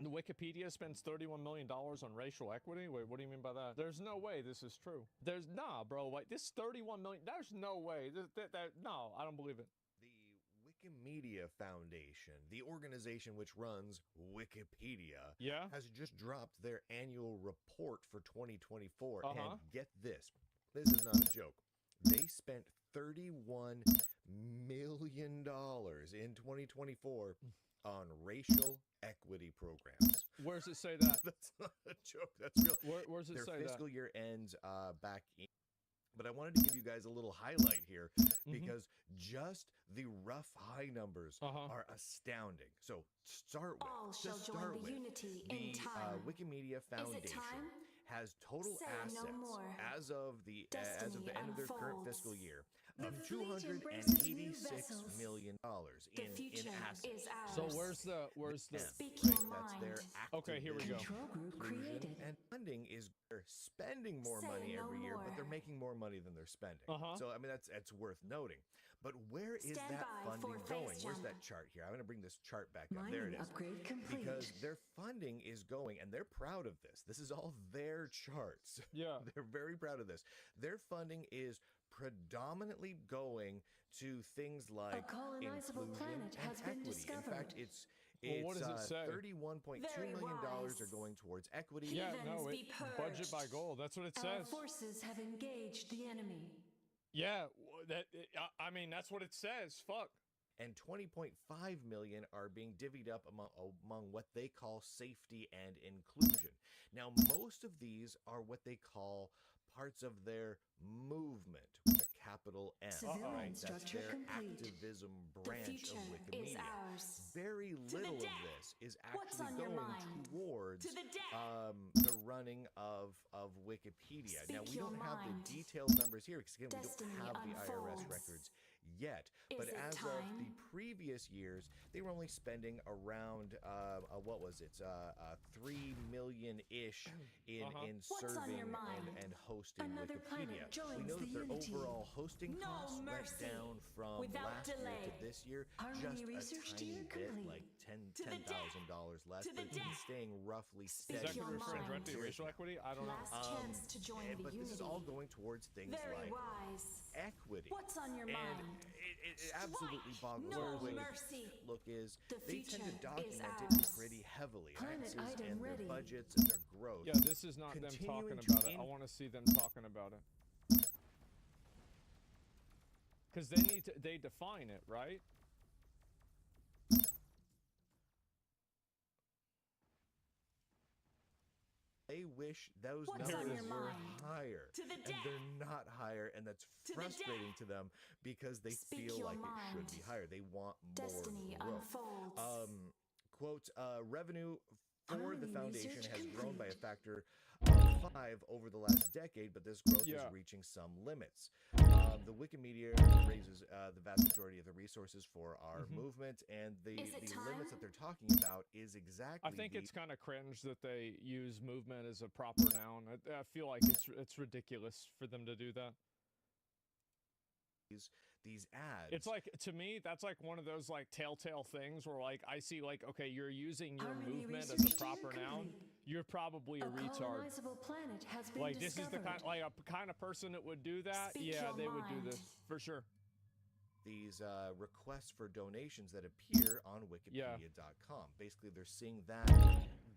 Wikipedia spends $31 million on racial equity? Wait, what do you mean by that? There's no way this is true. There's, nah, bro, like, this 31 million, there's no way. No, I don't believe it. The Wikimedia Foundation, the organization which runs Wikipedia, Yeah? has just dropped their annual report for 2024. Uh-huh. And get this is not a joke. They spent $31 million in 2024 on racial equity programs. Where's it say that? That's not a joke. That's real. Where's it Their say that? fiscal year ends back in. But I wanted to give you guys a little highlight here because just the rough high numbers are astounding. So start with, All shall join the unity in time. Wikimedia Foundation has total Say assets no more. as of the end of their current fiscal year The of fleet embraces new $286 vessels. million The in future assets. is ours. So where's the Speak Right, your that's their mind. Okay, here we go. Control group created. And funding is they're spending more Say money no every year, but more. they're making more money than they're spending. Uh-huh. So I mean that's worth noting. But where is Stand that by funding for going? phase Where's jump. that chart here? I'm going to bring this chart back up. There it Mining is. upgrade complete. Because their funding is going, and they're proud of this. This is all their charts. Yeah. They're very proud of this. Their funding is predominantly going to things like colonizable inclusion planet and has been equity. discovered. In fact, it's Well, what does it say? $31.2 Very million wise. are going towards equity. Yeah, Heathens no, be budget by purged. goal. That's what it Our says. forces have engaged the enemy. Yeah, I mean, that's what it says. Fuck. And 20.5 million are being divvied up among what they call safety and inclusion. Now, most of these are what they call parts of their movement with a capital M. Civilian Right? That's structure their complete. activism The branch future of is Wikimedia. ours. Very the little of deck. this is What's actually on your going mind? towards To the deck. the running of Wikipedia. Now, Speak we your don't have mind. the detailed numbers here because, again, Destiny we don't have the IRS unfolds. records yet. Is But it as of time? the previous years, they were only spending around, what was it, 3 million-ish in What's on serving your mind? and hosting Another planet Wikipedia. We joins know the that their unity. overall hosting No costs went mercy. down from Without last year delay. to this year Harmony just research a tier tiny bit, complete. like To the deck. $10,000 less, To the but it's been deck. staying roughly Is steady. that your going to mind. directly to racial equity? I don't know. Last chance to join the But unity. this is all going towards things Very like wise. equity. What's on your And mind? it absolutely boggles No my way mercy. to look is The they tend future to is document it ours. pretty heavily. Planet Axes item and their ready. budgets and their growth. Yeah, this is not them Continuing talking to about it. I want to see them talking about it. Because they define it, right? They wish those What's on numbers your were mind? higher. To the and deck. they're not higher, and that's To the frustrating deck. to them because they Speak feel your like it mind. should be higher. They want more Destiny growth. unfolds. Quote, revenue for the Harmony foundation research has grown by a complete. factor of 5 over the last decade, but this growth Yeah. is reaching some limits. The Wikimedia raises the vast majority of the resources for our movement, and the Is it limits time? that they're talking about is exactly I think the it's kind of cringe that they use movement as a proper noun. I feel like it's ridiculous for them to do that. these ads. It's like, to me, that's like one of those like telltale things where like I see like, okay, you're using your Harmony movement as a research tier proper noun. complete. You're probably a retard. colonizable planet has been Like this is the discovered. kind, like a kind of person that would do that. Speak Yeah, your they would do mind. this for sure. These requests for donations that appear on wikipedia.com. Basically, they're seeing that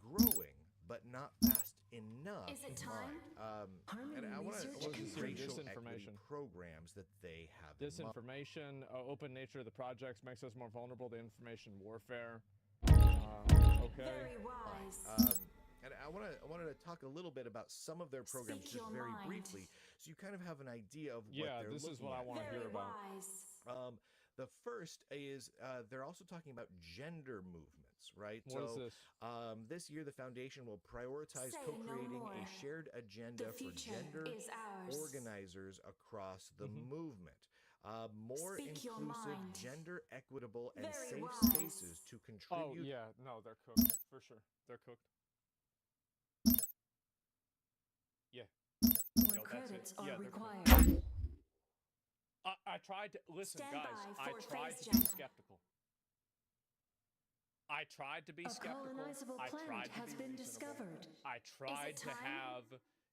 growing, but not fast enough. Is it time? And I want to Harmony look research at racial disinformation. equity programs that they have in mind. Disinformation, open nature of the projects makes us more vulnerable to information warfare. Okay. Very wise. And I wanted to talk a little bit about some of their programs Speak just your very mind. briefly, so you kind of have an idea of what Yeah, they're this is looking what I at. want to Very hear about. wise. The first is they're also talking about gender movements, right? What is this? This year, the foundation will prioritize Say co-creating no more. a shared agenda The for future gender is ours. organizers across the movement. More Speak your inclusive, mind. gender equitable, and Very safe wise. spaces to Oh contribute. yeah, no, they're cooked for sure. They're cooked. Yeah. More No, that's it. credits Yeah, are they're required. I tried to listen, Stand guys. by I for tried phase to be jump. skeptical. I tried to be A skeptical. colonizable I planet tried to has be been reasonable. discovered. I tried to time? have,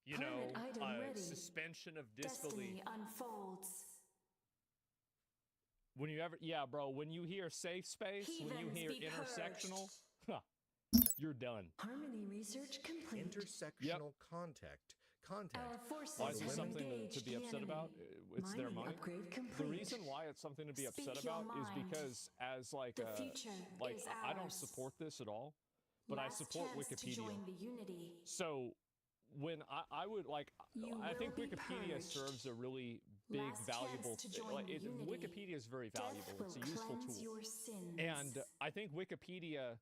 you Planet know, item a ready. suspension of disbelief. Destiny unfolds. When you ever, yeah, bro, when you hear safe space, when you Heathens hear be intersectional, purged. huh, you're done. Harmony research complete. Intersectional content. Our forces Why is it have something to engaged be the upset enemy. about? It's their Mining money. upgrade The complete. reason why it's something to be upset Speak your about is mind. because as like The future like is I don't ours. support this at all, but I Last support chance to Wikipedia. join the unity. So when I would like, You I will think be Wikipedia purged. serves a really big, Last valuable. chance to join the unity. Wikipedia is very Death valuable. will It's a useful cleanse tool, your sins. and I think Wikipedia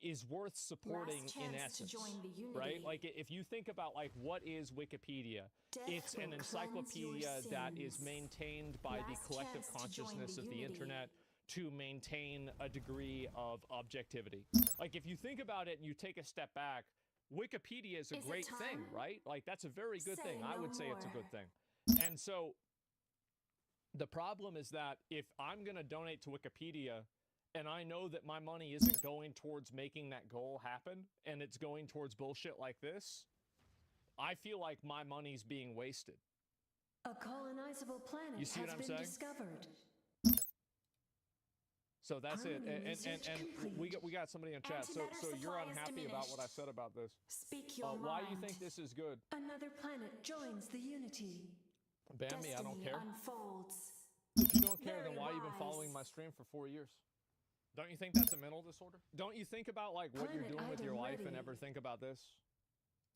is worth supporting Last in chance to essence, join the unity. right? Like if you think about like what is Wikipedia, Death it's an will encyclopedia cleanse your that is sins. maintained by the Last collective chance to join consciousness the of the unity. internet to maintain a degree of objectivity. Like if you think about it and you take a step back, Wikipedia is a Is it great thing, time? right? Like that's a very good Say thing. I no would say it's a more. good thing. And so the problem is that if I'm going to donate to Wikipedia and I know that my money isn't going towards making that goal happen and it's going towards bullshit like this, I feel like my money's being wasted. A colonizable planet You see has what I'm been saying? discovered. So that's it. Harmony And research complete. we got somebody in chat. So Antimatter you're supply is unhappy about what I diminished. said about this. Speak your Why mind. do you think this is good? Another planet joins the unity. Ban me, I don't Destiny care. unfolds. If you don't care, then Very why you been wise. following my stream for 4 years? Don't you think that's a mental disorder? Don't you think about like what you're Planet doing with your item life and ready. ever think about this?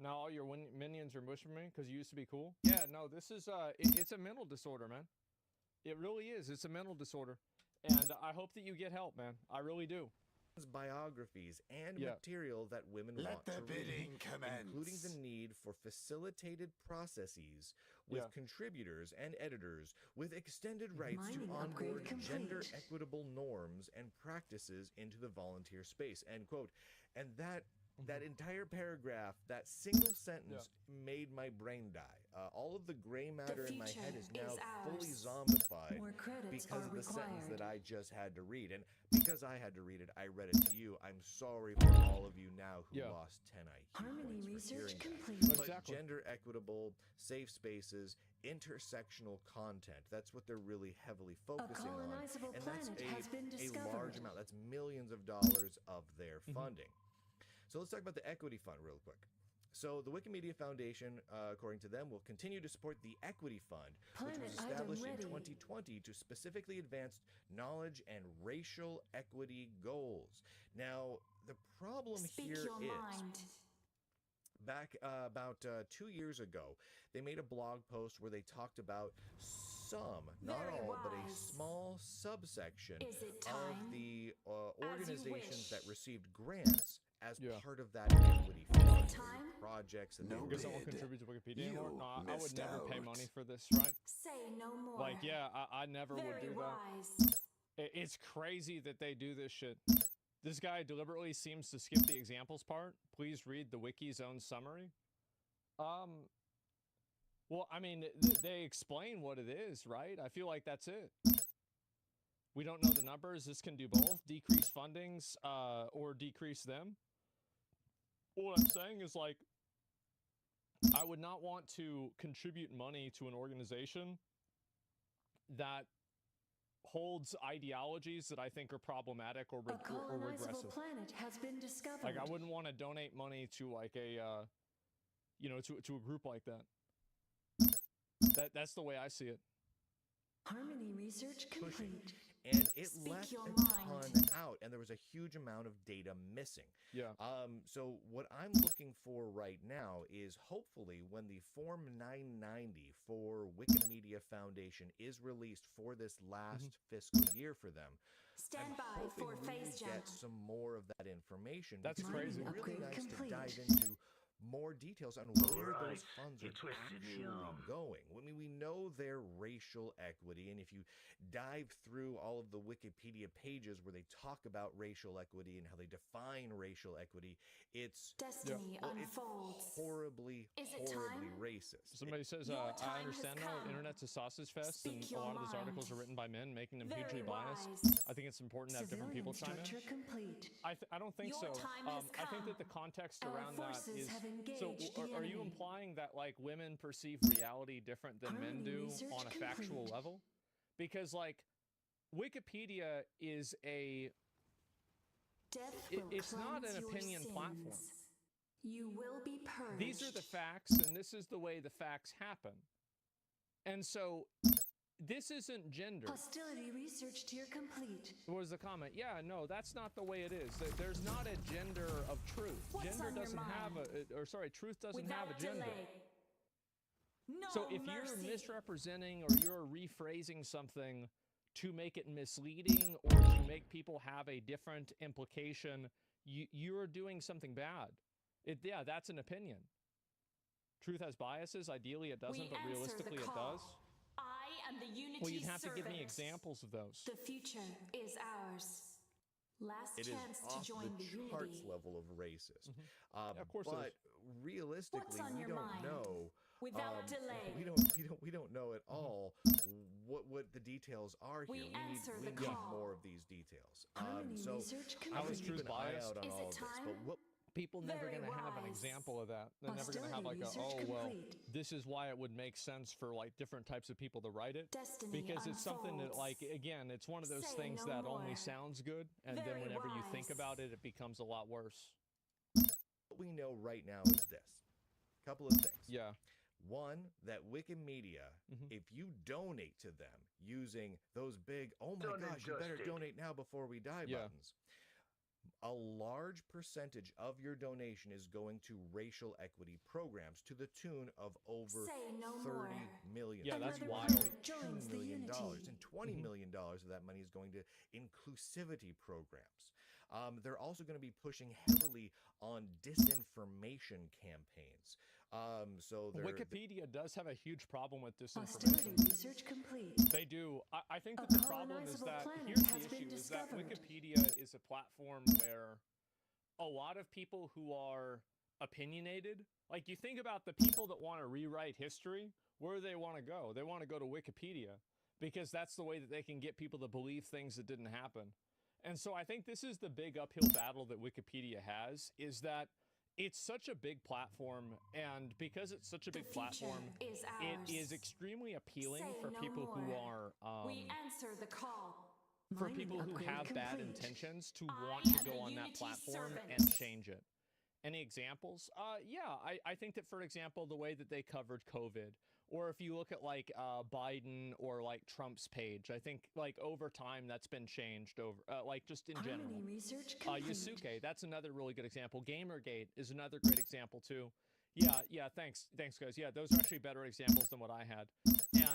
Now all your minions are mushing me because you used to be cool. Yeah, no, this is it's a mental disorder, man. It really is. It's a mental disorder, and I hope that you get help, man. I really do. Biographies and Yeah. material that women Let want the to read, bidding commence. including the need for facilitated processes with Yeah. contributors and editors with extended rights to Mining upgrade onboard gender complete. equitable norms and practices into the volunteer space, end quote. And that entire paragraph, that single sentence made my brain die. All of the gray matter in my future head is now is fully ours. zombified More credits because are of the sentence required. that I just had to read. And because I had to read it, I read it to you. I'm sorry for all of you now who Yeah. lost 10 IQ Harmony points for research hearing that. complete. But Exactly. gender equitable, safe spaces, intersectional content, that's what they're really heavily focusing on. colonizable And that's planet has been a large discovered. amount. That's millions of dollars of their Mm-hmm. funding. So let's talk about the equity fund real quick. So the Wikimedia Foundation, according to them, will continue to support the Equity Fund, which was Planet item established in ready. 2020 to specifically advance knowledge and racial equity goals. Now, the problem Speak here your is mind. back about 2 years ago, they made a blog post where they talked about some, not Very all, but a wise. small subsection Is it of time? the you organizations that wish. received grants as Yeah. part of that equity fund. time? Projects that No they Because were I won't bid. contribute to Wikipedia anymore. You No, I would missed never pay out. money for this, right? Say no more. Like, yeah, I never would Very do that. wise. It's crazy that they do this shit. This guy deliberately seems to skip the examples part. Please read the wiki's own summary. Well, I mean, they explain what it is, right? I feel like that's it. We don't know the numbers. This can do both. Decrease fundings or decrease them. What I'm saying is, like, I would not want to contribute money to an organization that holds ideologies that I think are problematic or A colonizable regressive. planet has been discovered. Like, I wouldn't want to donate money to like a, to a group like that. That's the way I see it. Harmony research complete. And it Speak left your a mind. ton out, and there was a huge amount of data missing. Yeah. So what I'm looking for right now is hopefully when the Form 990 for Wikimedia Foundation is released for this last fiscal year for them, Stand I'm by hoping for we phase will jump. get some more of that information. That's because it'd crazy. be really Upgrade nice complete. to dive into more details on where those funds are actually going. I mean, we know their racial equity, and if you dive through all of the Wikipedia pages where they talk about racial equity and how they define racial equity, it's Destiny it's unfolds. horribly, Is it horribly time? racist. Somebody says, Your I time understand has now, come. internet's a sausage fest, Speak and a your lot of those mind. articles are written by men, making them Very hugely biased. wise. I think it's important to have different people Civilian chime in. structure complete. I don't think Your so. time has I think that come. the context Our around that forces is. have So, engaged the are you enemy. implying that like women perceive reality different than men Harmony do research on a factual complete. level? Because like Wikipedia is Death it- will it's not cleanse an your opinion sins. platform. You will be purged. These are the facts, and this is the way the facts happen. And so, this isn't gender. Hostility research tier complete. What was the comment? Yeah, no, that's not the way it is. There's not a gender of truth. What's Gender on your doesn't have mind? truth doesn't Without have a gender. delay. No So if you're mercy. misrepresenting or you're rephrasing something to make it misleading or to make people have a different implication, you're doing something bad. Yeah, that's an opinion. Truth has biases. Ideally, it doesn't, We but answer the realistically, it call. does. I am the unity Well, you'd have to give me servant. examples of those. The future is ours. Last It is chance to off join the the charts unity. level of racist. Yeah, of course it but is. realistically, What's on we your don't mind? know. Without delay. We don't know at all what the details are We here. answer We the need call. more of these details. Harmony So research How is complete. truth keep an eye biased? out on Is all it of this. But time? what People never Very going to have an wise. example of that. They're never going to have Hostility like a, research oh, well, complete. this is why it would make sense for like different types of people to write it. Destiny Because it's something that, unfolds. like, again, it's one of those Say things no that more. only sounds good. And then Very whenever you think wise. about it, it becomes a lot worse. we know right now is this. Couple of things. Yeah. One, that Wikimedia, Mhm. if you donate to them using those big, oh my Donate gosh, you better justice. donate now before we die Yeah. buttons, a large percentage of your donation is going to racial equity programs to the tune of over Say no $30 more. million. Yeah, that's Another wild. pilot joins $2 the million, unity. and $20 Mhm. million of that money is going to inclusivity programs. They're also going to be pushing heavily on disinformation campaigns. So they're Wikipedia does have a huge problem with Hostility disinformation. research complete. They do. I think A that the problem is colonizable that planet here's has the been issue: is that discovered. Wikipedia is a platform where a lot of people who are opinionated, like you think about the people that want to rewrite history, where do they want to go? They want to go to Wikipedia because that's the way that they can get people to believe things that didn't happen. And so I think this is the big uphill battle that Wikipedia has, is that it's such a big platform, and because it's such a The big future platform, is it ours. is extremely appealing Say for no people who more. are We answer the call. for Mining people who upgrade have bad complete. intentions to I want to am go the on that unity platform servant. and change it. Any examples? Yeah, I think that, for example, the way that they covered COVID, or if you look at like Biden or like Trump's page, I think like over time that's been changed over, like just in Harmony general. research complete. Yusuke, that's another really good example. Gamergate is another great example too. Yeah, thanks guys. Yeah, those are actually better examples than what I had.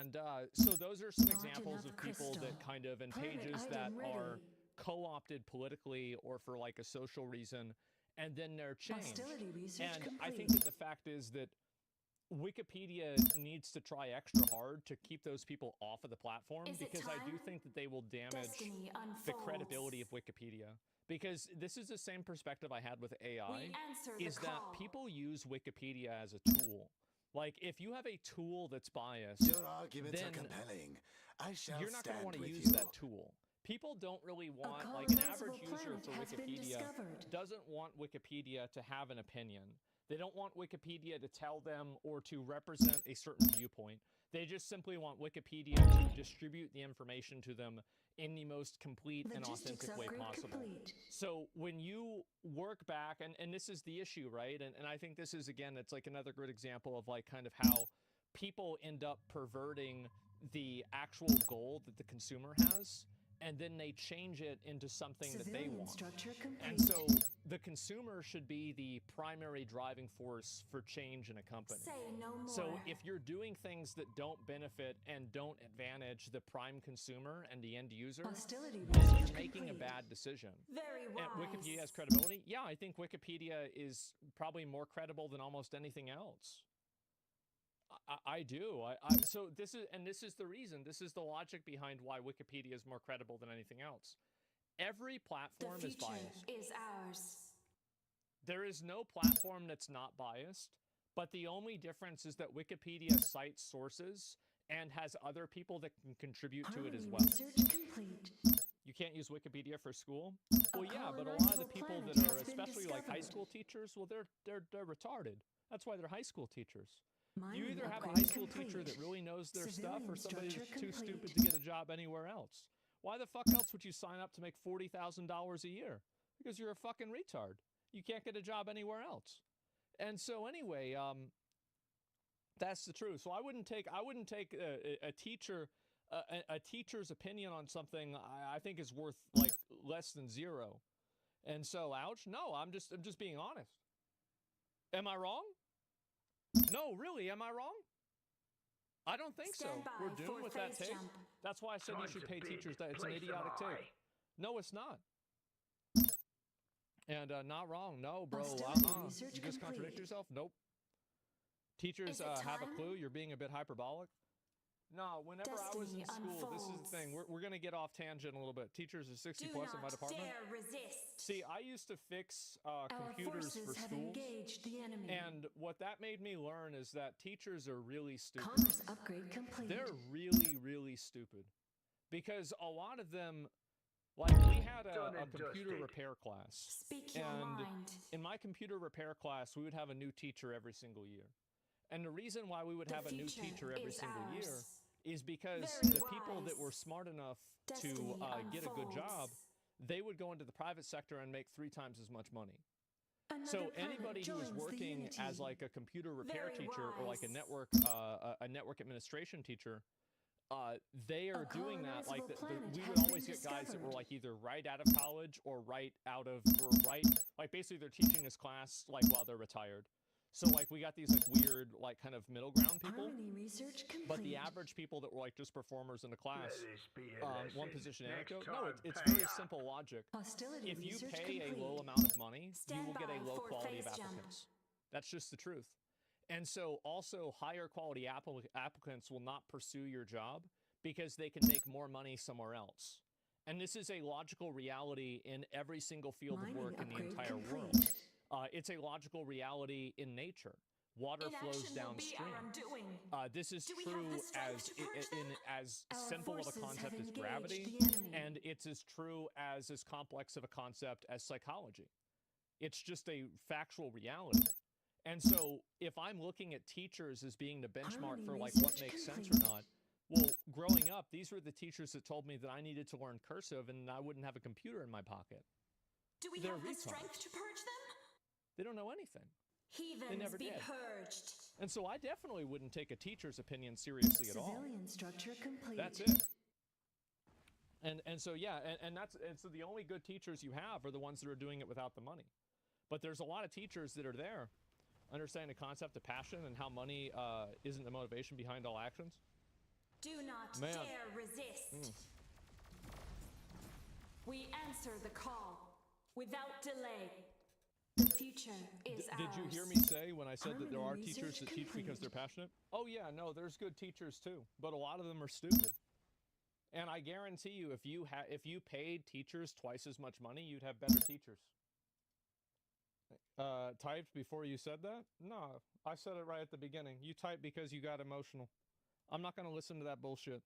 And so those are some Not examples enough of people crystal. that kind of, and Planet pages that item are ready. co-opted politically or for like a social reason, and then they're changed. Hostility research And complete. I think that the fact is that Wikipedia needs to try extra hard to keep those people off of the platform, Is it because I do time? think that they will damage Destiny unfolds. the credibility of Wikipedia. Because this is the same perspective I had with AI, We answer the is that call. people use Wikipedia as a tool. Like, if you have a tool that's biased, Your arguments then are compelling. I shall you're not going to stand want to with use you. that tool. People don't really A want, like an colonizable average user planet for has been Wikipedia discovered. doesn't want Wikipedia to have an opinion. They don't want Wikipedia to tell them or to represent a certain viewpoint. They just simply want Wikipedia to distribute the information to them in the most complete and Logistics authentic way upgrade possible. complete. So when you work back, and this is the issue, right? And I think this is, again, it's like another good example of like kind of how people end up perverting the actual goal that the consumer has, and then they change it into something that they Civilian want. structure complete. And so the consumer should be the primary driving force for change in a company. Say no more. So if you're doing things that don't benefit and don't advantage the prime consumer and the end user, Hostility then research you're making a complete. bad decision. Very wise. And Wikipedia has credibility? Yeah, I think Wikipedia is probably more credible than almost anything else. I do. So this is the reason. This is the logic behind why Wikipedia is more credible than anything else. Every platform The is future biased. is ours. There is no platform that's not biased, but the only difference is that Wikipedia cites sources and has other people that can contribute to it as Harmony well. research complete. You can't use Wikipedia for school? A Well, yeah, but a lot of the colonizable people planet that are, has been especially like high discovered. school teachers, well, they're retarded. That's why they're high school teachers. You Mining either have a upgrade high school teacher complete. that really knows their stuff or Civilian somebody structure that's too stupid complete. to get a job anywhere else. Why the fuck else would you sign up to make $40,000 a year? Because you're a fucking retard. You can't get a job anywhere else. And so anyway, that's the truth. So I wouldn't take a teacher's opinion on something I think is worth like less than zero. And so, ouch. No, I'm just being honest. Am I wrong? No, really, am I wrong? I don't think Stand so. by We're doomed for with that phase take. jump. That's why I said you should pay teachers that. It's an idiotic take. No, it's not. And not wrong. No, bro. Hostility research You just contradict complete. yourself? Nope. Teachers Is it have a time? clue. You're being a bit hyperbolic. No, whenever I was in Destiny school, this is the unfolds. thing. We're going to get off tangent a little bit. Teachers are 60 Do plus in my not department. dare resist. See, I used to fix Our computers forces for have schools. engaged the enemy. And what that made me learn is that teachers are really stupid. Commerce upgrade complete. They're really, really stupid. Because a lot of them, like we had a computer repair class. Speak your And mind. in my computer repair class, we would have a new teacher every single year. And the reason why we would The have a new future teacher every is single year ours. is because Very the people that wise. were smart enough Destiny to get a good job, unfolds. they would go into the private sector and make 3 times as much money. Another So planet anybody who is joins the working unity. as like a computer repair Very teacher or like a wise. network administration teacher, they are doing that. Like colonizable planet we has would been always get guys that were discovered. like either right out of college or right like basically they're teaching this class like while they're retired. So like we got these like weird like kind of middle ground people. Harmony research complete. But the average people that were like just performers in the class, one position anecdote. No, time, it's pay very up. simple logic. Hostility If you research pay complete. a low amount of money, you Stand will get a by low for quality of phase jump. applicants. That's just the truth. And so also higher quality applicants will not pursue your job because they can make more money somewhere else. And this is a logical reality in every single field of Mining work in the upgrade entire complete. world. It's a logical reality in nature. Water flows Inaction will be downstream. our undoing. This is Do we have true the strength as to purge them? as Our simple of a forces have concept as engaged gravity, the enemy. and it's as true as complex of a concept as psychology. It's just a factual reality. And so if I'm looking at teachers as being the benchmark Harmony for like what research makes sense or complete. not, well, growing up, these were the teachers that told me that I needed to learn cursive and I wouldn't have a computer in my pocket. Do we They're have the retards. strength to purge them? They don't know anything. Heathens never be did. purged. And so I definitely wouldn't take a teacher's opinion seriously at all. Civilian structure complete. That's it. And so yeah, and so the only good teachers you have are the ones that are doing it without the money. But there's a lot of teachers that are there, understanding the concept of passion and how money isn't the motivation behind all actions. Do not Man. dare resist. We answer the call without delay. The future is Did you ours. hear me say when I said that there are Harmony teachers that research teach because they're complete. passionate? Oh yeah, no, there's good teachers too, but a lot of them are stupid. And I guarantee you, if you paid teachers twice as much money, you'd have better teachers. Typed before you said that? No, I said it right at the beginning. You typed because you got emotional. I'm not going to listen to that bullshit.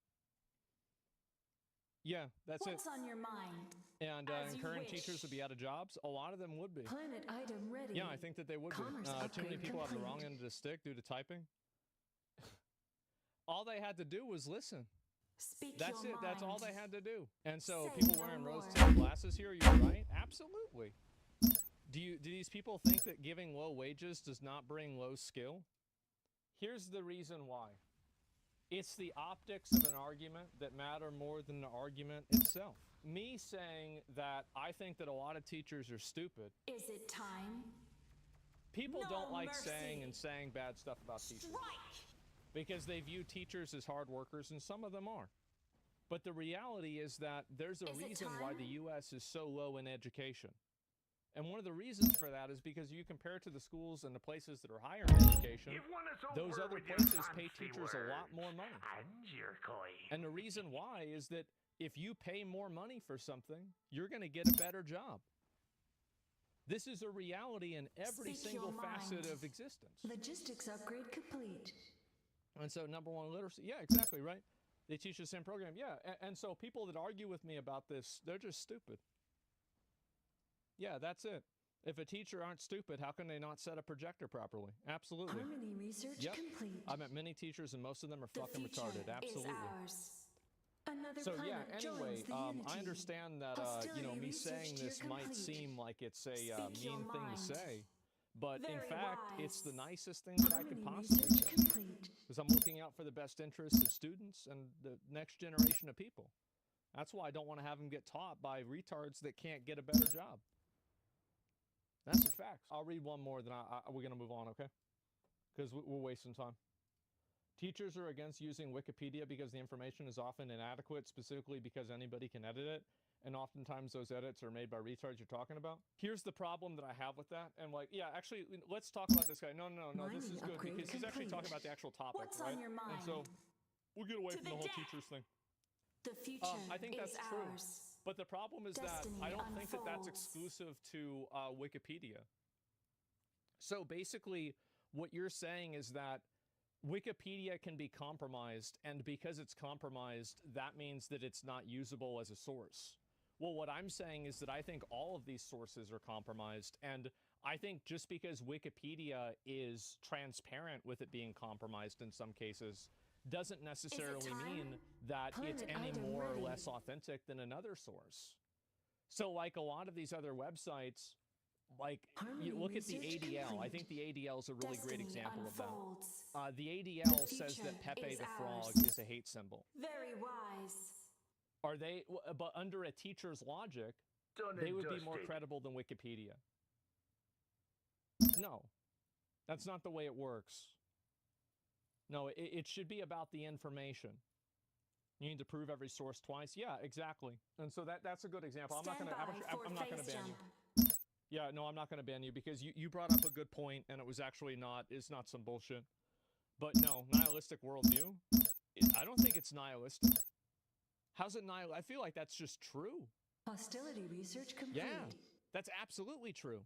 Yeah, that's What's it. on your mind? And As you current wish. teachers would be out of jobs. A lot of them would be. Planet item ready. Yeah, I think that they would be. Commerce Too many upgrade people have the wrong complete. end of the stick due to typing. All they had to do was listen. Speak That's your it. That's all mind. they had to do. And so Say people no wearing more. rose-tinted glasses here, you're right. Absolutely. Do these people think that giving low wages does not bring low skill? Here's the reason why. It's the optics of an argument that matter more than the argument itself. me saying that I think that a lot of teachers are stupid. Is it time? People No don't like mercy. saying bad stuff about teachers Strike! because they view teachers as hard workers, and some of them are. But the reality is that there's a Is it reason why time? the U.S. is so low in education. And one of the reasons for that is because you compare to the schools and the places that are higher in education, You've won us those over other with your places pay fancy teachers a lot words. more money. And your coin. And the reason why is that if you pay more money for something, you're going to get a better job. This is a reality in every Speak single your facet mind. of existence. Logistics upgrade complete. And so, number one, literacy. Yeah, exactly, right? They teach the same program. Yeah, and so people that argue with me about this, they're just stupid. Yeah, that's it. If a teacher aren't stupid, how can they not set a projector properly? Absolutely. Harmony research Yep. complete. I met many teachers, and most of them are The fucking future retarded. Absolutely. is ours. Another So yeah, planet anyway, joins the unity. I understand that Hostility me research saying tier this might complete. seem like it's a Speak your mean thing mind. to say, but in Very fact, it's the wise. nicest thing that I could Harmony possibly research say. complete. Because I'm looking out for the best interests of students and the next generation of people. That's why I don't want to have them get taught by retards that can't get a better job. That's the facts. I'll read one more, then we're going to move on, okay? Because we're wasting time. Teachers are against using Wikipedia because the information is often inadequate, specifically because anybody can edit it. And oftentimes those edits are made by retards you're talking about. Here's the problem that I have with that. And like, yeah, actually, let's talk about this guy. No, this is Mining good upgrade because he's actually complete. talking about the actual topic, What's right? on your mind? And so we'll get away To from the the whole death. teachers thing. The future I think that's is true. ours. But the problem is Destiny that I don't think that that's unfolds. exclusive to Wikipedia. So basically, what you're saying is that Wikipedia can be compromised, and because it's compromised, that means that it's not usable as a source. Well, what I'm saying is that I think all of these sources are compromised, and I think just because Wikipedia is transparent with it being compromised in some cases, doesn't necessarily time? mean that it's Planet any item more or ready. less authentic than another source. So like a lot of these other websites, like you Harmony look at the research ADL. I complete. think the ADL is a really great Destiny example of that. unfolds. The ADL The says that future Pepe is the Frog ours. is a hate symbol. Very wise. Are they? But under a teacher's logic, Done they and would be more dusted. credible than Wikipedia. No, that's not the way it works. No, it should be about the information. You need to prove every source twice. Yeah, exactly. And so that's a good example. I'm not Stand gonna by for I'm not gonna phase ban you. jump. Yeah, no, I'm not going to ban you because you brought up a good point, and it was actually it's not some bullshit. But no, nihilistic worldview, I don't think it's nihilistic. How's it nihilistic? I feel like that's just true. Hostility research complete. Yeah, that's absolutely true.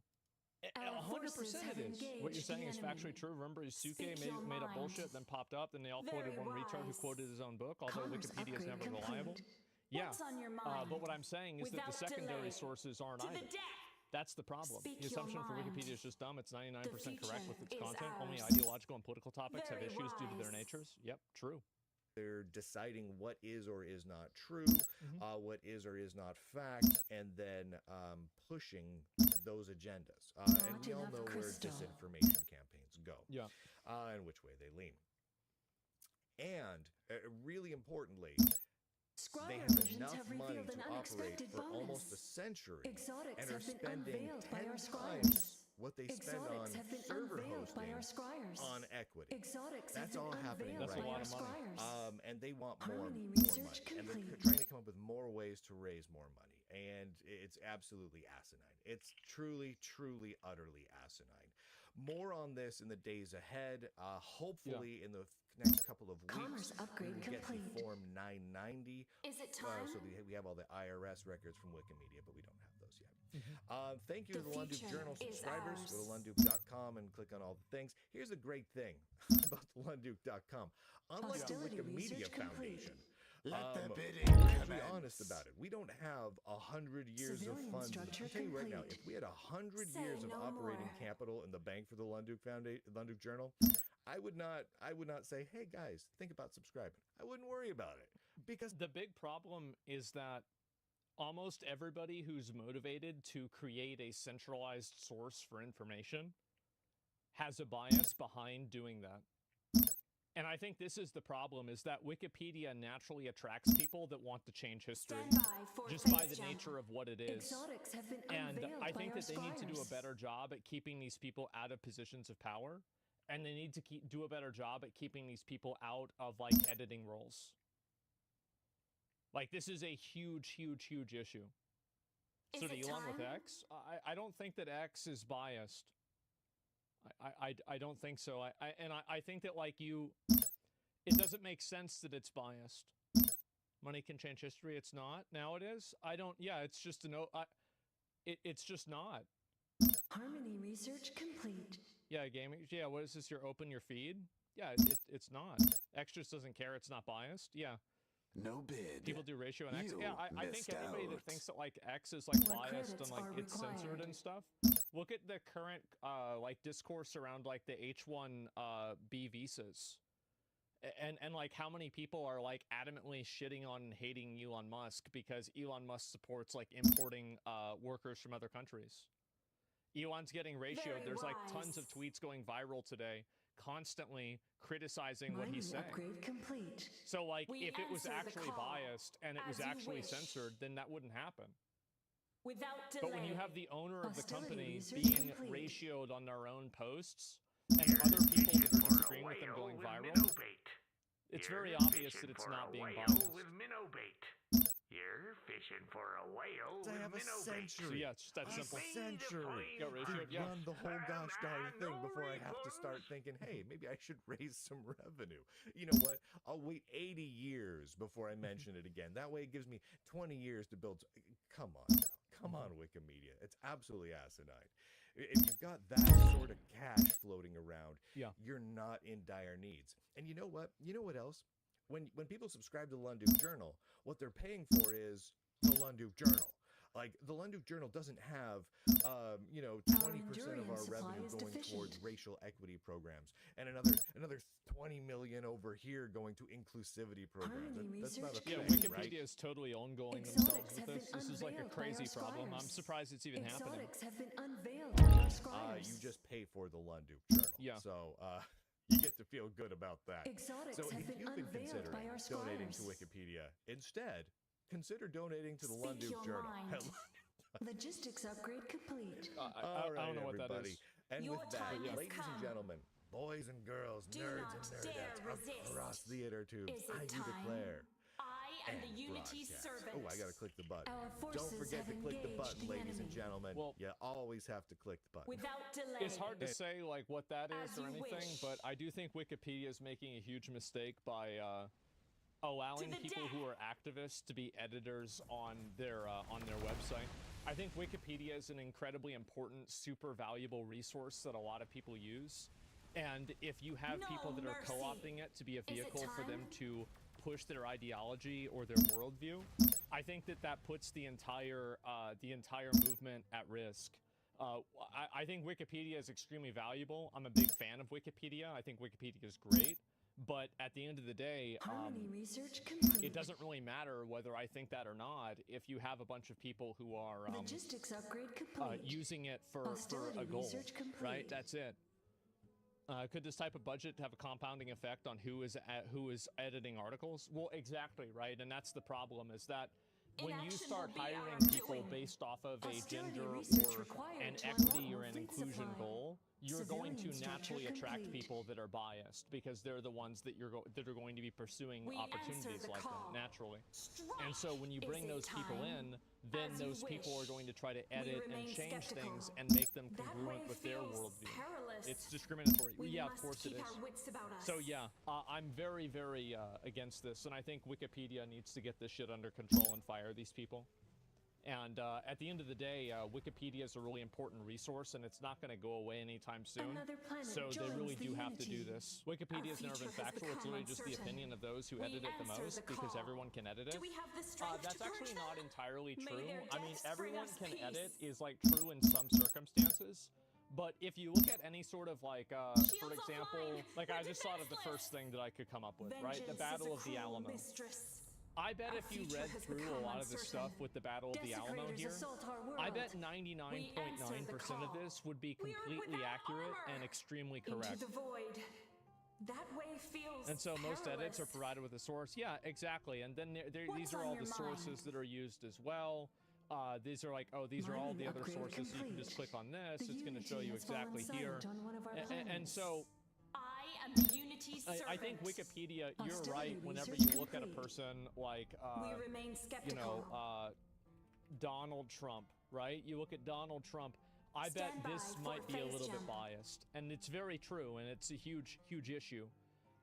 Our 100% forces have it is. What you're engaged saying the is factually enemy. true. Remember, Suke Speak your made up mind. bullshit, then popped up, then they all quoted Very one retard who wise. quoted his own book, although Commerce Wikipedia is upgrade never reliable. complete. Yeah, What's on your mind? but what I'm saying is that the Without secondary delay. sources aren't To the either. death. That's the problem. Speak The your assumption for mind. Wikipedia is just dumb. It's 99% correct with its future is content. Only ours. ideological and political topics have Very issues due to their wise. natures. Yep, true. They're deciding what is or is not true, Mm-hmm. what is or is not fact, and then pushing those agendas. And Not we all enough know where crystal. disinformation campaigns go, Yeah. and which way they lean. And really importantly, Scryer they have versions enough have money revealed to an operate unexpected for bonus. almost a century, Exotics and are have been spending unveiled by 10 our times scryers. what they spend on Exotics have been server unveiled by hosting our scryers. on equity. Exotics That's have all been happening unveiled That's a by lot our of money. scryers. And they want more Harmony money, research and they're complete. trying to come up with more ways to raise more money, and it's absolutely asinine. It's truly, truly, utterly asinine. More on this in the days ahead. Hopefully, in the next couple of weeks, Commerce upgrade we will get to complete. Form 990. Is it time? So we have all the IRS records from Wikimedia, but we don't have those yet. Mm-hmm. Thank you The to the Lunduke future Journal is subscribers. Go to ours. lunduke.com and click on all the things. Here's a great thing about the lunduke.com. Unlike the Hostility Wikimedia research complete. Foundation, Let the we're bidding going to be commence. honest about it. We don't have 100 years Civilian of funds. structure I'm telling you right now, complete. if we had 100 Say years of no operating more. capital in the bank for the Lunduke Journal, I would not say, hey guys, think about subscribing. I wouldn't worry about it because The big problem is that almost everybody who's motivated to create a centralized source for information has a bias behind doing that. And I think this is the problem, is that Wikipedia naturally attracts people that want to change history Stand by for just by phase the jump. nature of what it is. Exotics have been And unveiled I by think our that they need to do a squires. better job at keeping these people out of positions of power. And they need to do a better job at keeping these people out of, like, editing roles. Like, this is a huge, huge, huge issue. Is So to it Elon with time? X, I don't think that X is biased. I don't think so. I think that, like, it doesn't make sense that it's biased. Money can change history. It's not. Now it is. Yeah, it's just it's just not. Harmony research complete. Yeah, gaming. Yeah, what is this? Open your feed? Yeah, it's not. X just doesn't care. It's not biased. Yeah. No bid. People do ratio and X. You Yeah, I think missed anybody that out. thinks that, like, X is, like, More biased and, credits like, are it's censored required. and stuff. Look at the current like discourse around, like, the H1B visas. And like, how many people are, like, adamantly shitting on and hating Elon Musk because Elon Musk supports, like, importing workers from other countries. Elon's getting ratioed. Very There's like tons of wise. tweets going viral today, constantly criticizing what Mining he's saying. upgrade complete. So, like, We if it was answer the actually call, biased and it was as you actually wish. censored, then that wouldn't happen. Without delay. But when you have the owner of the Hostility company research being complete. ratioed on their own posts and other people that are disagreeing with them going viral, it's very obvious that it's not being biased. With minnow bait. You're fishing for a whale To with have a minnow bait. So century. yeah, it's just that A simple. century Got ratioed, to yeah. run the whole gosh darn thing No before I have to start refunds. thinking, hey, maybe I should raise some revenue. You know what? I'll wait 80 years before I mention it again. That way it gives me 20 years to build. Come on now. Come on, Wikimedia. It's absolutely asinine. If you've got that sort of cash floating around, Yeah. you're not in dire needs. And you know what? You know what else? When people subscribe to the Lunduk Journal, what they're paying for is the Lunduk Journal. Like, the Lunduk Journal doesn't have, 20% of our endurance supply revenue is going towards deficient. racial equity programs, and another 20 million over here going to inclusivity programs. Harmony That's not a research Yeah, thing, Wikipedia right? is totally ongoing Exotics themselves with have this. been This is like a unveiled by crazy our problem. I'm squires. surprised it's even happening. Exotics have been unveiled by our squires. You just pay for the Lunduk Journal. Yeah. So you get to feel good about that. Exotics So have if been you've been unveiled by considering our donating to squires. Wikipedia, instead, consider donating to the Speak Lunduk your Journal. mind. Logistics upgrade complete. All I right, don't know what that everybody. is. And Your with that, time has ladies and come. gentlemen, boys and girls, Do nerds not and dare nerdettes resist. across the inner tubes, Is it I do time? declare. I am the and Unity broadcast. servant. Oh, I gotta click the button. Our Don't forces forget have to click the engaged button, the ladies and enemy. gentlemen. Well- you always have to click the button. Without delay. It's hard to say, like, what that is As or you anything, wish. but I do think Wikipedia is making a huge mistake by allowing the people who are activists to be editors on their website. I think Wikipedia is an incredibly important, super valuable resource that a lot of people use. And if you have No people that are mercy. co-opting it to be a it vehicle for them time? to push their ideology or their worldview, I think that puts the entire movement at risk. I think Wikipedia is extremely valuable. I'm a big fan of Wikipedia. I think Wikipedia is great. But at the end of the day, Harmony research complete. it doesn't really matter whether I think that or not if you have a bunch of people who are Logistics upgrade complete. using it for Hostility a goal, research complete. right? That's it. Could this type of budget have a compounding effect on who is editing articles? Well, exactly, right? And that's the problem, is that when you Inaction start will be our hiring people doing. based off of a Hostility gender research or required an to equity unlock or more an fleet inclusion supply. goal, you're going to Civilian structure naturally attract complete. people that are biased because they're the ones that that are going to be pursuing We opportunities answer the like call. that naturally. Strike. And so when you Is bring it those people time? in, then As you those people are wish. going to try to edit and remain change skeptical. things and make them That congruent way with their feels worldview. perilous. It's discriminatory. We Yeah, of must course it keep is. our wits about us. So yeah, I'm very, very against this, and I think Wikipedia needs to get this shit under control and fire these people. And at the end of the day, Wikipedia is a really important resource, and it's not going to go away anytime soon. Another planet So they joins really the do have to do Unity. this. Wikipedia is never been future has factual. It's become literally just the uncertain. opinion of those who We edit it the answer most the because call. everyone can edit it. Do we have the strength That's to actually purge not them? entirely May true. their I mean, deaths bring everyone us can peace. edit is like true in some circumstances. But if you look at any sort of like, for Shields example, offline. like We're I just thought of the defenseless. first thing that I could come up with, right? The Vengeance Battle is of a the cruel Alamo. mistress. I bet Our if you future read has through a become lot of the uncertain. stuff with the Battle of the Alamo Desecrators here, assault our world. I bet We 99.9% answer the of call. this would be We are completely without accurate armor. and extremely Into correct. the void. That way feels And so most edits are perilous. provided with a source. Yeah, exactly. And then these What's are on all your the sources mind? that are used as well. These are like, oh, these are all Mining the other upgrade sources. So you can complete. just click on this. The It's going to show Unity you has fallen exactly here. silent on one of our And so I am the Unity servant. I think Wikipedia, you're Hostility right. Whenever research you look at a complete. person like, We remain you skeptical. know, Donald Trump, right? You look at Donald Trump. I bet Stand by this for might be a phase little bit jump. biased, and it's very true, and it's a huge, huge issue.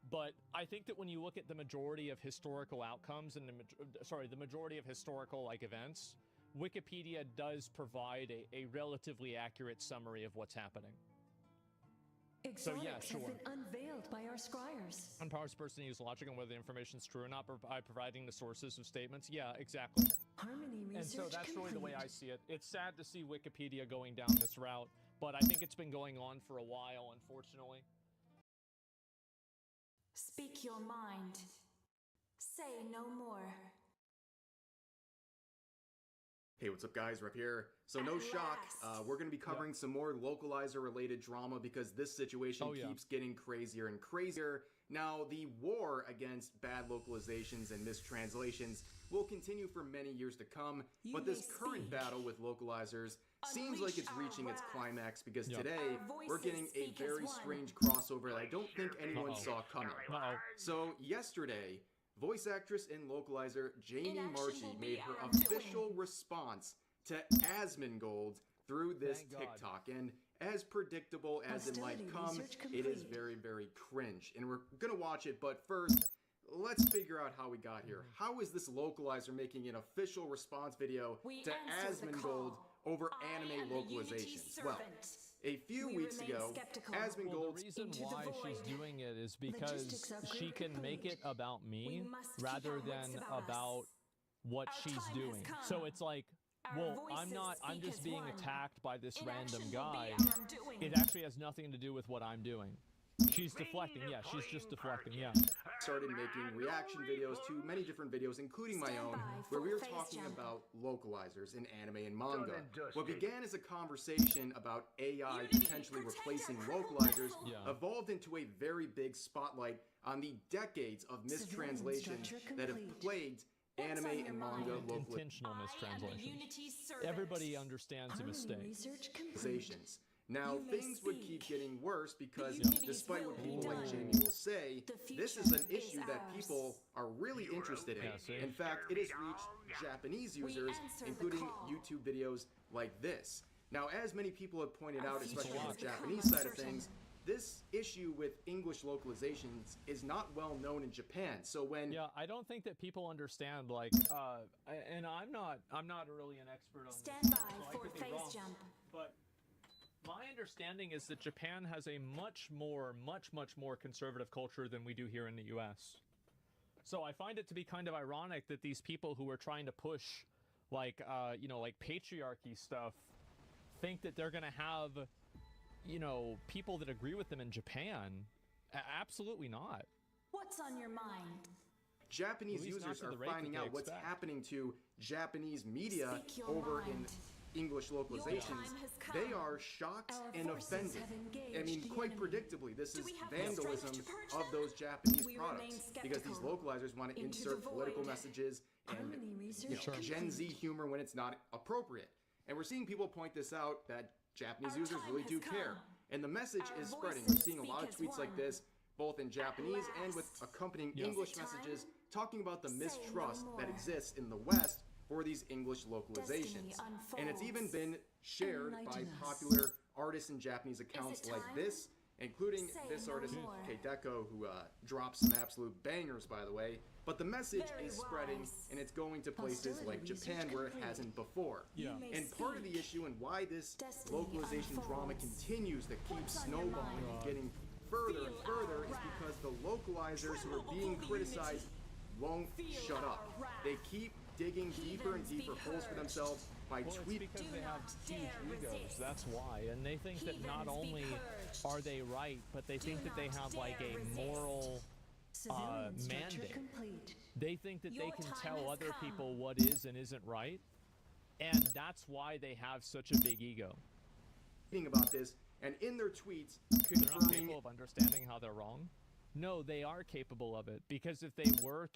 But I think that when you look at the majority of historical outcomes and the majority of historical like events, Wikipedia does provide a relatively accurate summary of what's happening. So yeah, Exotics sure. have been unveiled by our scryers. Empowers person to use logic on whether the information is true or not by providing the sources of statements. Yeah, exactly. Harmony And research so that's complete. really the way I see it. It's sad to see Wikipedia going down this route, but I think it's been going on for a while, unfortunately. Speak your mind. Say no more. Hey, what's up guys, Rep here. So no At shock, last. we're going to be covering some more localizer related drama because this situation Oh, yeah. keeps getting crazier and crazier. Now, the war against bad localizations and mistranslations will continue for many years to come, You but this may current speak. battle with localizers seems like it's Unleash reaching our its wrath. climax because Yeah. today Our we're voices getting a speak as very one. strange crossover that I don't think anyone Uh-oh. saw coming. Uh-oh. So yesterday, voice actress and localizer Jamie Inaction Marchi will be made her our official doing. response to Asmongold through this Thank God. TikTok. And as predictable as it might Hostility come, research it is complete. very, very cringe. And we're gonna watch it, but first, let's figure out how we got here. How is this localizer making an official response video We to answer the Asmongold call. over I anime am the Unity localizations? Well, servant. a few We weeks remain ago, skeptical. Well, Asmongold the reason Into the why she's void. doing it is because Logistics upgrade she can make complete. it about me We must keep rather our wits than about us. about what Our she's time has doing. come. So it's like, Our well, I'm voices I'm speak just as being one. attacked by this random Inaction will be guy. our undoing. It actually has nothing to do with what I'm doing. She's deflecting. Yeah, she's just deflecting. Yeah. started making reaction videos to many different videos, including my Stand own, by where for we were phase talking jump. about localizers in anime and manga. and dusty. What began as a conversation about AI Unity, potentially protect replacing our critical localizers vessel. Yeah. evolved into a very big spotlight on the decades of Civilian mistranslations structure that have complete. plagued What's anime on your and manga mind? Intentional I am the mistranslations. Unity servant. Everybody understands a Harmony mistake. research complete. localizations. Now, You may things would keep speak. getting worse because, Unity's despite what will be people like done. Jamie will say, The this future is an is issue that ours. people are really interested in. Yeah, see? In fact, it has reached Japanese We users, answer the including call. YouTube videos like this. Now, as many people have pointed Our out, future especially on has the become Japanese side of uncertain. things, this issue with English localizations is not well known in Japan. So when Yeah, I don't think that people understand like and I'm not really an expert on Stand this, by so I for could be phase wrong, jump. but my understanding is that Japan has a much more conservative culture than we do here in the US. So I find it to be kind of ironic that these people who are trying to push like you know, like patriarchy stuff think that they're going to have, you know, people that agree with them in Japan. Absolutely not. What's on your mind? Japanese At least not users to are the rate that finding they out what's expect. happening to Japanese media Speak your over mind. in English localizations, time has come. they are shocked Our and forces offended. have engaged I mean, the quite enemy. predictably, this Do is we have the vandalism strength to purge of them? those Japanese We products remain because these skeptical. localizers want to Into the insert political void. messages and Harmony research Gen Z complete. humor when it's not appropriate. And we're seeing people point this out that Japanese Our users time really has do care. come. And the message Our is spreading. voices We're seeing a lot of speak as tweets like one. this, both in Japanese and with last. accompanying Yeah. English Is it time? messages talking about the Say no mistrust that more. exists in the West for these English localizations. Destiny And it's even unfolds. been shared by Enlighten us. popular artists and Japanese accounts like time? this, including Say this no artist, more. Keideko, who drops some absolute bangers, by the way. But the message Very is spreading, wise. and it's going to places Hostility like research Japan where it complete. hasn't before. Yeah. may And part of the speak. issue and why this Destiny localization drama unfolds. continues to keep What's on your snowballing and mind? getting further and Feel further our is wrath. because the localizers who are Tremble being for the criticized unity. won't Feel shut up. our wrath. They keep digging deeper and Heathens be deeper holes for purged. themselves by Well, it's tweeting. because Do they have not huge dare egos. resist. That's why. And they think that not Heathens be only purged. are they right, but they think that they not have like dare a resist. moral Civilian structure mandate. complete. They think that they Your can time tell has other come. people what is and isn't right. And that's why they have such a big ego. About this, and in their tweets They're not confirming capable of understanding how they're wrong. No, they are capable of it, because if they were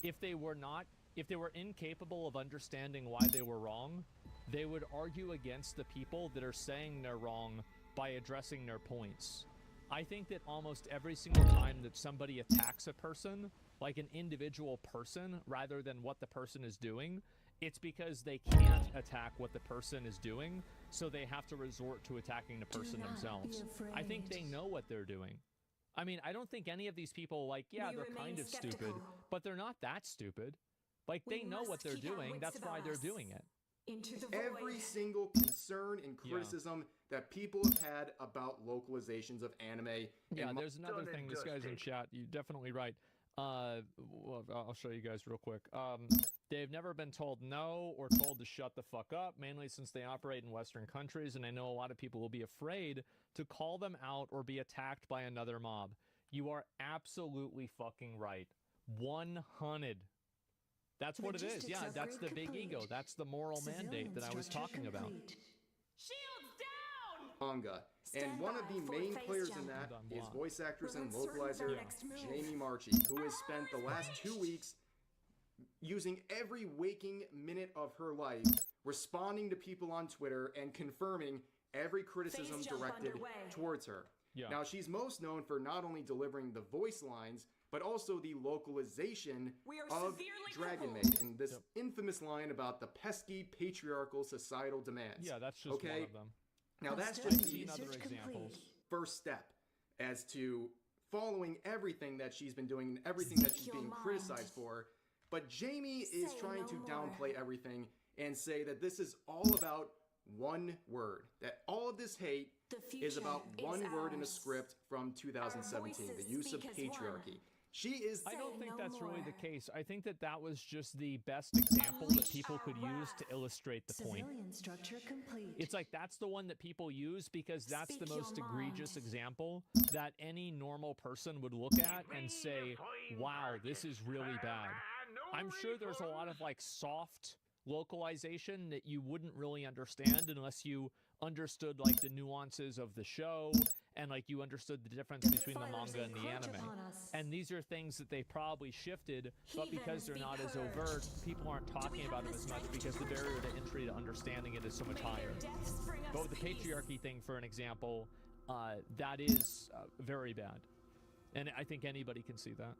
if they were incapable of understanding why they were wrong, they would argue against the people that are saying they're wrong by addressing their points. I think that almost every single time that somebody attacks a person, like an individual person, rather than what the person is doing, it's because they can't attack what the person is doing, so they have to resort to attacking the person themselves. I think they know what they're doing. I mean, I don't think any of these people, like, yeah, We they're remain kind of stupid, skeptical. but they're not that stupid. Like, We they know must what they're keep our doing. wits That's why about they're us. doing it. Into the Every void. single concern and criticism that people have had about localizations of anime. Yeah, and there's another Done thing. and This guy's in dusted. chat. You're definitely right. Well, I'll show you guys real quick. They've never been told no or told to shut the fuck up, mainly since they operate in Western countries, and I know a lot of people will be afraid to call them out or be attacked by another mob. You are absolutely fucking right. 100. That's what it is. Logistics Yeah, that's the upgrade big ego. complete. That's the moral mandate that I was Civilian talking structure about. complete. Shields down! manga. And Stand one of by the for main phase players jump. in that Hold on, is block. voice actress We're and uncertain of our localizer next move. Jamie Marchi, who has spent the last 2 weeks using every waking minute of her life responding to people on Twitter and confirming every criticism Phase jump directed underway. towards her. Yeah. Now, she's most known for not only delivering the voice lines, but also the localization We are of severely Dragon crippled. Maid in this infamous line about the pesky patriarchal societal demands. Yeah, that's just one of them. Now, that's Custom just the seen other research examples. complete. first step as to following everything that she's been doing and everything that she's Speak your being mind. criticized for. But Jamie is Say trying no to more. downplay everything and say that this is all about one word. That all of this hate The is future about is one word in a ours. script from 2017, the voices use of speak as one. patriarchy. She is I don't Say think no that's really the more. case. I think that that was just the best example that Unleash people our could use to wrath. illustrate the point. Civilian structure complete. It's like that's the one that people use because that's the Speak your most egregious mind. example that any normal person would look at and say, wow, this is really bad. I'm sure there's a lot of like soft localization that you wouldn't really understand unless you understood like the nuances of the show and like you understood the difference between the Defilers manga and the encroach anime. upon us. And these are things that they probably shifted, but because Heathens they're be not as purged. overt, people aren't talking have about them the as much strength because to the barrier to entry to understanding it is so much May their higher. deaths bring us But with the peace. patriarchy thing, for an example, that is very bad. And I think anybody can see that.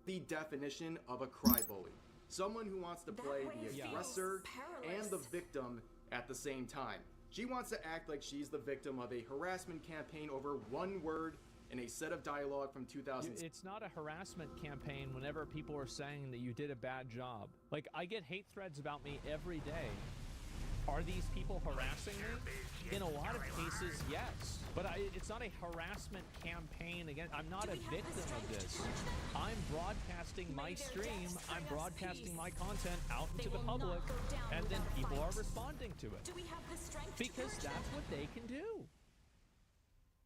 the definition of a crybaby. Someone who wants to That play way the it feels aggressor and the powerless. victim at the same time. She wants to act like she's the victim of a harassment campaign over one word in a set of dialogue from 2000. It's not a harassment campaign whenever people are saying that you did a bad job. Like, I get hate threads about me every day. Are these people harassing me? In a lot of cases, yes. But it's not a harassment campaign again. I'm not a victim of this. I'm broadcasting my stream. I'm broadcasting my content out They into the will not public, go down and then without a people are fight. responding to it. Do we have the strength Because to that's what they can do.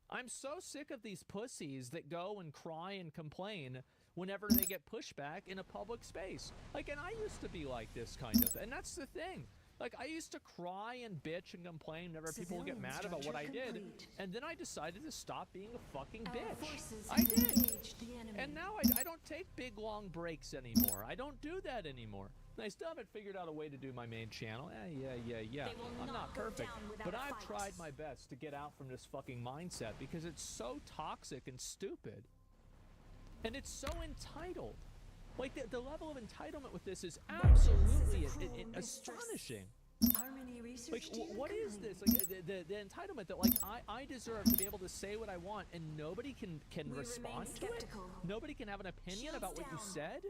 I'm so sick of these pussies that go and cry and complain whenever they get pushback in a public space. Like, and I used to be like this kind of, and that's the thing. Like, I used to cry and bitch and complain whenever people would get Civilian mad about what I structure did, complete. and then I decided to stop being a fucking Our bitch. forces I have did. engaged the enemy. And now I don't take big long breaks anymore. I don't do that anymore. And I still haven't figured out a way to do my main channel. Yeah. They will I'm not not go perfect, down without but a I've fight. tried my best to get out from this fucking mindset because it's so toxic and stupid. And it's so entitled. Like, the level of entitlement with this is absolutely cruel mistress. astonishing. Harmony research Like, team what is complete. this? Like, the entitlement that, like, I deserve to be able to say what I want and nobody can We respond remain to it? skeptical. Nobody can have an opinion Shields about what you down. said?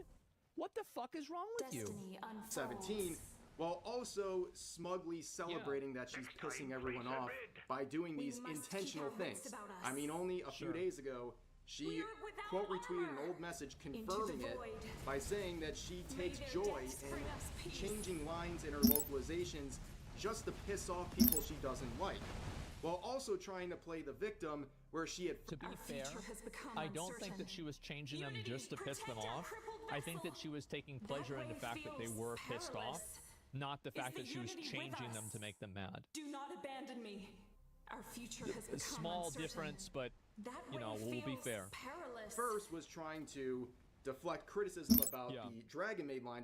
What the fuck is wrong with you? Destiny unfolds. 17, while also smugly celebrating that she's Next time, pissing everyone please off submit. by doing We these must keep intentional our wits things. about us. I mean, only a few Sure. days ago, she We are without quote retweeted an armor. old message Into the confirming it void. by saying that she May takes their joy deaths in bring us peace. changing lines in her localizations just to piss off people she doesn't like, while also trying to play the victim where she had To be Our fair, future has become I don't think uncertain. that she was changing them Unity, just to piss them protect our off. crippled I think that vessel. she was taking That pleasure in the way fact that they feels were pissed off, perilous. not the fact the that she was unity with changing them us? to make them mad. Do not abandon me. Our future has A become small uncertain. difference, but That you know, way we'll be feels fair. perilous. First was trying to deflect criticism about Yeah. the Dragon Maid line